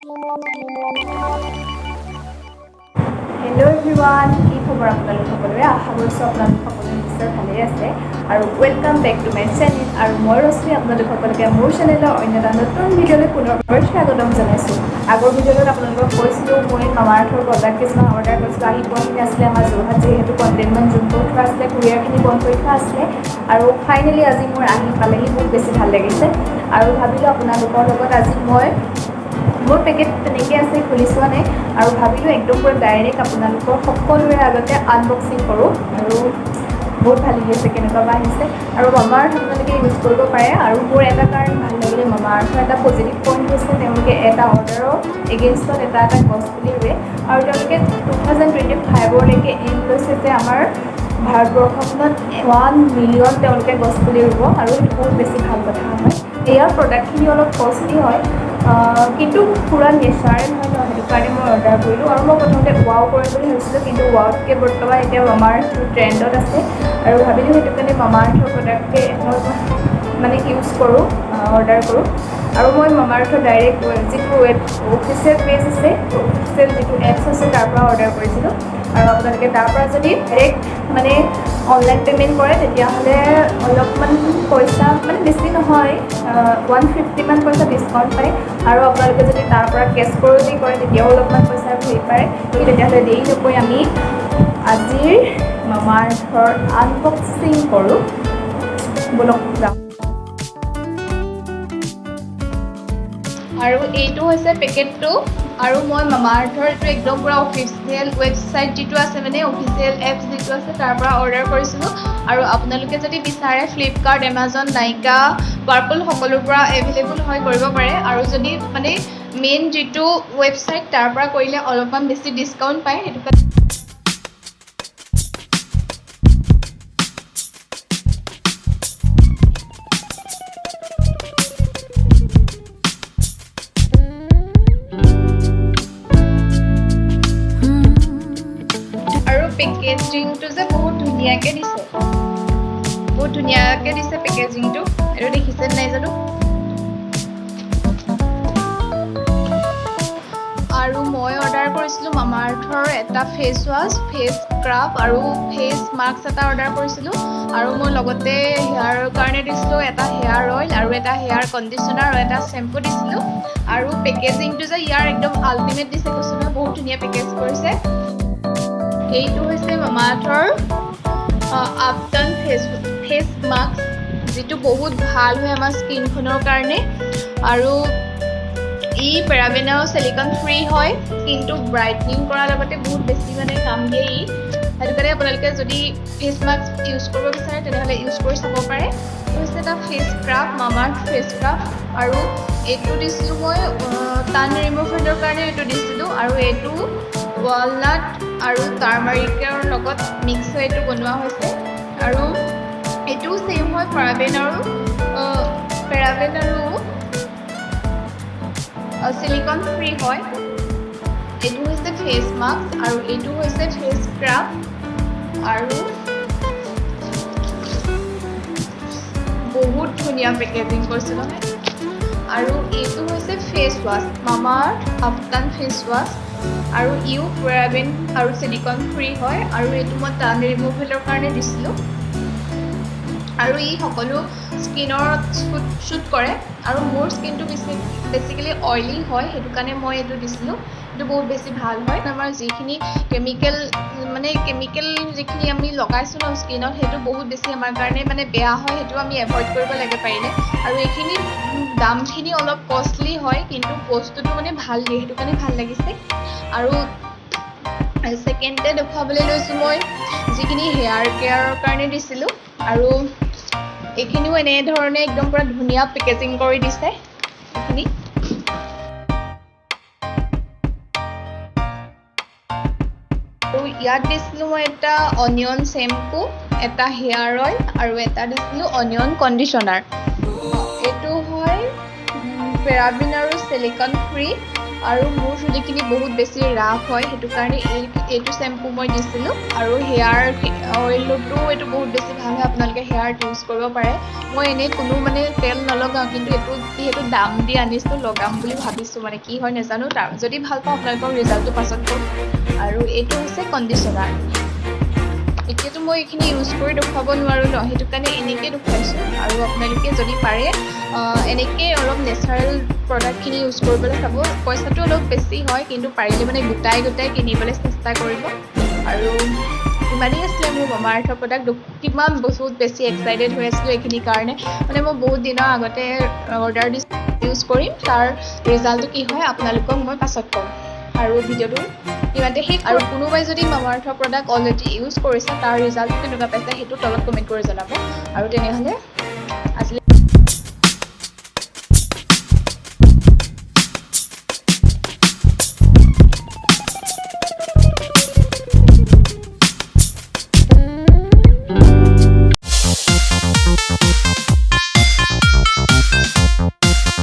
Hello everyone, কি খবৰ আপোনালোক সকলোৰে আশা কৰিছোঁ আপোনালোক সকলোৱে নিশ্চয় ভালে আছে আৰু welcome back to my channel আৰু মই ৰশ্মি আপোনালোক সকলোকে মোৰ চেনেলৰ অন্য এটা নতুন ভিডিঅ'লৈ পুনৰবাৰ স্বাগতম জনাইছোঁ। আগৰ ভিডিঅ'ত আপোনালোকক কৈছিলোঁ মই মামাআৰ্থৰ প্ৰডাক্ট কিছুমান অৰ্ডাৰ কৰিছিলোঁ, আহি পোৱাখিনি আছিলে আমাৰ যোৰহাট যিহেতু কণ্টেইনমেণ্ট জোন কৰি থোৱা আছিলে, কুৰিয়াৰখিনি বন্ধ কৰি থোৱা আছিলে আৰু ফাইনেলি আজি মোৰ আহি পালেহি, বহুত বেছি ভাল লাগিছে আৰু ভাবিলোঁ আপোনালোকৰ লগত আজি মই মোৰ পেকেট তেনেকৈ আছে, খুলি চোৱা নাই আৰু ভাবিলোঁ একদম পুৰা ডাইৰেক্ট আপোনালোকৰ সকলোৰে আগতে আনবক্সিং কৰোঁ আৰু বহুত ভাল লাগি আছে কেনেকুৱা বা আহিছে আৰু মামাআৰ্থ আপোনালোকে ইউজ কৰিব পাৰে। আৰু মোৰ এটা কাৰণ ভাল লাগিলে, মামাআৰ্থৰ এটা পজিটিভ পইণ্ট হৈছে তেওঁলোকে এটা অৰ্ডাৰৰ এগেইনষ্টত এটা গছ পুলি ৰুৱে আৰু তেওঁলোকে 2025লৈকে এইম লৈছে যে আমাৰ ভাৰতবৰ্ষখনত 1 মিলিয়ন তেওঁলোকে গছ পুলি ৰুব আৰু সেইটো বহুত বেছি ভাল কথা হয়। ইয়াৰ প্ৰডাক্টখিনি অলপ কষ্টলি হয় কিন্তু পুৰা নেচাৰেল হয় ন, সেইটো কাৰণে মই অৰ্ডাৰ কৰিলোঁ আৰু মই প্ৰথমতে ৱাও কৰিম বুলি ভাবিছিলোঁ, কিন্তু ৱাওতকৈ বৰ্তমান এতিয়া মামাআৰ্থটো ট্ৰেণ্ডত আছে আৰু ভাবিলোঁ সেইটো কাৰণে মামাআৰ্থৰ প্ৰডাক্টকে মই মানে ইউজ কৰোঁ, অৰ্ডাৰ কৰোঁ আৰু মই মামাআৰ্থৰ ডাইৰেক্ট যিটো অফিচিয়েল পেজ আছে, অফিচিয়েল যিটো এপছ আছে তাৰ পৰা অৰ্ডাৰ কৰিছিলোঁ আৰু আপোনালোকে তাৰ পৰা যদি ডাইৰেক্ট মানে অনলাইন পে'মেণ্ট কৰে তেতিয়াহ'লে অলপমান পইচা মানে বেছি নহয়, 150 মান পইচা ডিছকাউণ্ট পায় আৰু আপোনালোকে যদি তাৰ পৰা কেছ কৰি কৰে তেতিয়াও অলপমান পইচা ঘূৰি পাৰে। তেতিয়াহ'লে দেৰি নকৰি আমি আজিৰ মামাআৰ্থৰ আনবক্সিং কৰোঁ, বলক যাওঁ। আৰু এইটো হৈছে পেকেটটো আৰু মই মামাআৰ্থৰ এইটো একদম পূৰা অফিচিয়েল ৱেবছাইট যিটো আছে, মানে অফিচিয়েল এপছ যিটো আছে তাৰ পৰা অৰ্ডাৰ কৰিছিলোঁ আৰু আপোনালোকে যদি বিচাৰে ফ্লিপকাৰ্ট, এমাজন, নাইকা, পাৰ্পল সকলোৰ পৰা এভেইলেবল হয় কৰিব পাৰে আৰু যদি মানে মেইন যিটো ৱেবছাইট তাৰ পৰা কৰিলে অলপমান বেছি ডিছকাউণ্ট পায়, সেইটো কাৰণে পেকেজিংটো যে বহুত ধুনীয়াকৈ দিছে, বহুত ধুনীয়াকৈ দিছে পেকেজিংটো, এইটো দেখিছে নাই জানো। আৰু মই অৰ্ডাৰ কৰিছিলোঁ মামাআৰ্থৰ এটা ফেচ ৱাছ, ফেচ স্ক্ৰাব আৰু ফেচ মাস্ক এটা অৰ্ডাৰ কৰিছিলোঁ আৰু মই লগতে হেয়াৰৰ কাৰণে দিছিলোঁ এটা হেয়াৰ অইল আৰু এটা হেয়াৰ কণ্ডিশ্যনাৰ আৰু এটা শ্বেম্পু দিছিলোঁ আৰু পেকেজিংটো যে ইয়াৰ একদম আল্টিমেট দিছে, কৈছোঁ নহয় বহুত ধুনীয়া পেকেজ কৰিছে। এইটো হৈছে মামাআৰ্থৰ আপটান ফেচ মাস্ক, যিটো বহুত ভাল হয় আমাৰ স্কিনখনৰ কাৰণে আৰু ই পেৰাবেন আৰু চিলিকন ফ্ৰী হয়, স্কিনটো ব্ৰাইটনিং কৰাৰ লগতে বহুত বেছি মানে কাম দিয়ে ই, সেইটো কাৰণে আপোনালোকে যদি ফেচ মাস্ক ইউজ কৰিব বিচাৰে তেনেহ'লে ইউজ কৰি চাব পাৰে। এইটো হৈছে এটা face scrub, Mamaearth face scrub আৰু এইটো দিছিলোঁ মই টান ৰিমুভেলৰ কাৰণে এইটো দিছিলোঁ আৰু এইটো ৱালনাট আৰু টাৰ্মাৰিকৰ লগত মিক্স হৈ এইটো বনোৱা হৈছে আৰু এইটোও ছেইম হয়, পেৰাবেন আৰু চিলিকন ফ্ৰী হয়। এইটো হৈছে ফেচ মাস্ক আৰু এইটো হৈছে ফেচ স্ক্ৰাব আৰু বহুত ধুনীয়া পেকেজিং কৰিছে নহয়। আৰু এইটো হৈছে face wash, Mamaearth ubtan face wash আৰু ইও পেৰাবেন আৰু চিলিকন ফ্ৰী হয় আৰু এইটো মই টান ৰিমুভেলৰ কাৰণে দিছিলোঁ আৰু ই সকলো স্কিনত শ্বুট কৰে আৰু মোৰ স্কিনটো বেছিকেলি অইলি হয়, সেইটো কাৰণে মই এইটো দিছিলোঁ। এইটো বহুত বেছি ভাল হয়, আমাৰ যিখিনি কেমিকেল যিখিনি আমি লগাইছোঁ ন স্কিনত, সেইটো বহুত বেছি আমাৰ কাৰণে মানে বেয়া হয়, সেইটো আমি এভইড কৰিব লাগে পাৰিলে। আৰু এইখিনি দামখিনি অলপ কষ্টলি হয় কিন্তু বস্তুটো মানে ভাল দিয়ে, সেইটো কাৰণে ভাল লাগিছে। আৰু ছেকেণ্ডতে দেখুৱাবলৈ লৈছোঁ মই যিখিনি হেয়াৰ কেয়াৰৰ কাৰণে দিছিলোঁ আৰু এইখিনিও এনেধৰণে একদম পূৰা ধুনীয়া পেকেজিং কৰি দিছে এইখিনি। আৰু ইয়াত দিছিলোঁ মই এটা অনিয়ন শ্বেম্পু, এটা হেয়াৰ অইল আৰু এটা দিছিলোঁ অনিয়ন কণ্ডিশ্যনাৰ। এইটো হয় পেৰাবেন আৰু চিলিকন ফ্ৰী আৰু মোৰ চুলিখিনি বহুত বেছি ৰাফ হয়, সেইটো কাৰণে এইটো শ্বেম্পু মই দিছিলোঁ। আৰু হেয়াৰ অইলতো এইটো বহুত বেছি ভাল হয়, আপোনালোকে হেয়াৰত ইউজ কৰিব পাৰে। মই এনেই কোনো মানে তেল নলগাওঁ, কিন্তু এইটো যিহেতু দাম দি আনিছোঁ লগাম বুলি ভাবিছোঁ, মানে কি হয় নাজানো। যদি ভাল পাওঁ আপোনালোকক ৰিজাল্টটো পাছত ক'ম। আৰু এইটো হৈছে কণ্ডিশ্যনাৰ। এতিয়াতো মই এইখিনি ইউজ কৰি দেখুৱাব নোৱাৰোঁ ন, সেইটো কাৰণে এনেকৈ দেখুৱাইছোঁ। আৰু আপোনালোকে যদি পাৰে এনেকৈ অলপ নেচাৰেল প্ৰডাক্টখিনি ইউজ কৰিবলৈ চাব। পইচাটো অলপ বেছি হয়, কিন্তু পাৰিলে মানে গোটাই কিনিবলৈ চেষ্টা কৰিব। আৰু ইমানেই আছিলে মোৰ মামাআৰ্থৰ প্ৰডাক্ট। কিমান বহুত বেছি এক্সাইটেড হৈ আছিলোঁ এইখিনিৰ কাৰণে, মানে মই বহুত দিনৰ আগতে অৰ্ডাৰ দিছোঁ, ইউজ কৰিম। তাৰ ৰিজাল্টটো কি হয় আপোনালোকক মই পাছত ক'ম। আৰু ভিডিঅ'টো ইমানতে শেষ। আৰু কোনোবাই যদি মামাআৰ্থৰ প্ৰডাক্ট অলৰেডি ইউজ কৰিছে, তাৰ ৰিজাল্টটো কেনেকুৱা পাইছে সেইটো তলত কমেণ্ট কৰি জনাব। আৰু তেনেহ'লে